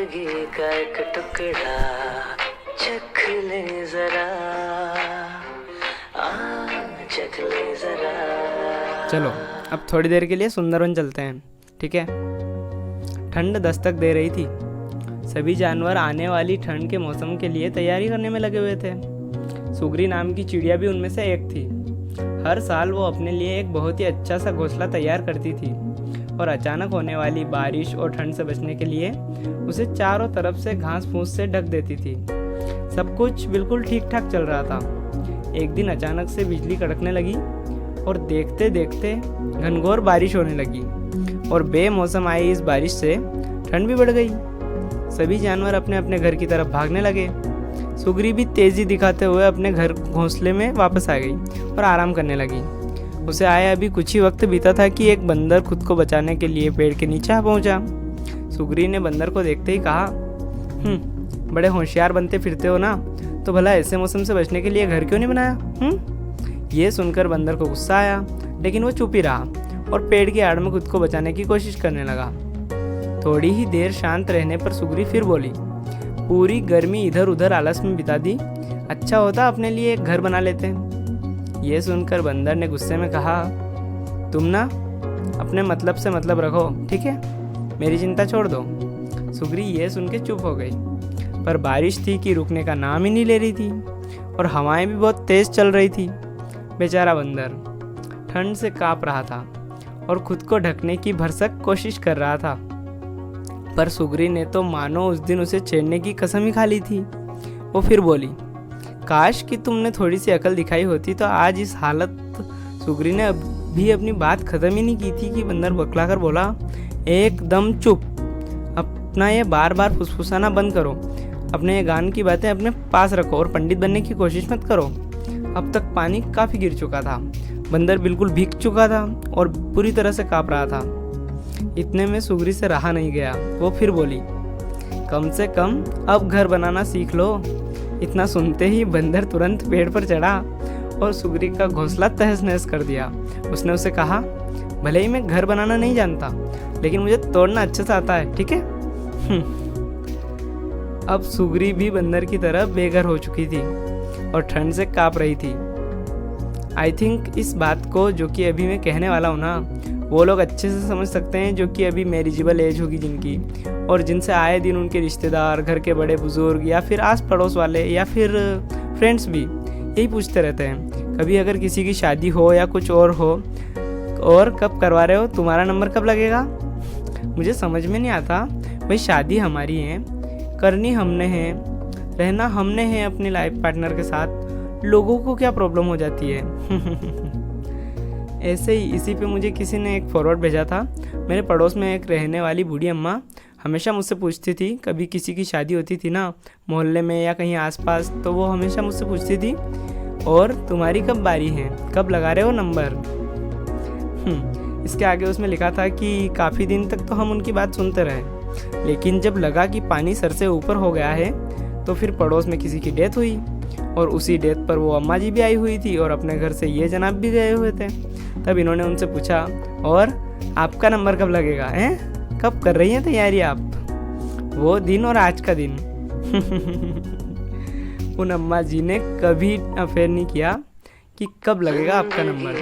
जिंदगी का एक टुकड़ा चख ले जरा, आ चख ले जरा। चलो अब थोड़ी देर के लिए सुंदरवन चलते हैं, ठीक है। ठंड दस्तक दे रही थी। सभी जानवर आने वाली ठंड के मौसम के लिए तैयारी करने में लगे हुए थे। सुगरी नाम की चिड़िया भी उनमें से एक थी। हर साल वो अपने लिए एक बहुत ही अच्छा सा घोंसला तैयार करती थी और अचानक होने वाली बारिश और ठंड से बचने के लिए उसे चारों तरफ से घास फूस से ढक देती थी। सब कुछ बिल्कुल ठीक ठाक चल रहा था। एक दिन अचानक से बिजली कड़कने लगी और देखते देखते घनघोर बारिश होने लगी और बेमौसम आई इस बारिश से ठंड भी बढ़ गई। सभी जानवर अपने अपने घर की तरफ भागने लगे। सुगरी भी तेजी दिखाते हुए अपने घर घोंसले में वापस आ गई और आराम करने लगी। उसे आए अभी कुछ ही वक्त बीता था कि एक बंदर खुद को बचाने के लिए पेड़ के नीचे आ पहुंचा। सुगरी ने बंदर को देखते ही कहा, बड़े होशियार बनते फिरते हो ना, तो भला ऐसे मौसम से बचने के लिए घर क्यों नहीं बनाया? ये सुनकर बंदर को गुस्सा आया, लेकिन वो चुप ही रहा और पेड़ की आड़ में खुद को बचाने की कोशिश करने लगा। थोड़ी ही देर शांत रहने पर सुगरी फिर बोली, पूरी गर्मी इधर उधर आलस में बिता दी, अच्छा होता अपने लिए एक घर बना लेते। ये सुनकर बंदर ने गुस्से में कहा, तुम ना अपने मतलब से मतलब रखो, ठीक है, मेरी चिंता छोड़ दो। सुगरी ये सुन के चुप हो गई, पर बारिश थी कि रुकने का नाम ही नहीं ले रही थी और हवाएं भी बहुत तेज चल रही थी। बेचारा बंदर ठंड से कांप रहा था और खुद को ढकने की भरसक कोशिश कर रहा था, पर सुगरी ने तो मानो उस दिन उसे छेड़ने की कसम ही खा ली थी। वो फिर बोली, काश कि तुमने थोड़ी सी अकल दिखाई होती तो आज इस हालत। सुगरी ने अभी अपनी बात खत्म ही नहीं की थी कि बंदर बकला कर बोला, एकदम चुप, अपना ये बार बार फुसफुसाना बंद करो, अपने ये गान की बातें अपने पास रखो और पंडित बनने की कोशिश मत करो। अब तक पानी काफ़ी गिर चुका था, बंदर बिल्कुल भीग चुका था और पूरी तरह से काँप रहा था। इतने में सुगरी से रहा नहीं गया, वो फिर बोली, कम से कम अब घर बनाना सीख लो। इतना सुनते ही बंदर तुरंत पेड़ पर चढ़ा और सुगरी का घोंसला तहस नहस कर दिया। उसने उसे कहा, भले ही मैं घर बनाना नहीं जानता, लेकिन मुझे तोड़ना अच्छे से आता है, ठीक है। अब सुगरी भी बंदर की तरह बेघर हो चुकी थी और ठंड से काँप रही थी। आई थिंक इस बात को जो कि अभी मैं कहने वाला हूँ ना, वो लोग अच्छे से समझ सकते हैं जो कि अभी मैरिजेबल एज होगी जिनकी, और जिनसे आए दिन उनके रिश्तेदार, घर के बड़े बुजुर्ग या फिर आस पड़ोस वाले या फिर फ्रेंड्स भी यही पूछते रहते हैं, कभी अगर किसी की शादी हो या कुछ और हो, और कब करवा रहे हो, तुम्हारा नंबर कब लगेगा। मुझे समझ में नहीं आता, भाई शादी हमारी है, करनी हमने है, रहना हमने है अपनी लाइफ पार्टनर के साथ, लोगों को क्या प्रॉब्लम हो जाती है। ऐसे ही इसी पे मुझे किसी ने एक फॉरवर्ड भेजा था। मेरे पड़ोस में एक रहने वाली बूढ़ी अम्मा हमेशा मुझसे पूछती थी, कभी किसी की शादी होती थी ना मोहल्ले में या कहीं आसपास, तो वो हमेशा मुझसे पूछती थी, और तुम्हारी कब बारी है, कब लगा रहे हो नंबर। इसके आगे उसमें लिखा था कि काफ़ी दिन तक तो हम उनकी बात सुनते रहे, लेकिन जब लगा कि पानी सर से ऊपर हो गया है तो फिर पड़ोस में किसी की डेथ हुई और उसी डेथ पर वो अम्मा जी भी आई हुई थी और अपने घर से ये जनाब भी गए हुए थे। तब इन्होंने उनसे पूछा, और आपका नंबर कब लगेगा, हैं, कब कर रही हैं तैयारी आप। वो दिन और आज का दिन। उन अम्मा जी ने कभी अफेयर नहीं किया कि कब लगेगा आपका नंबर।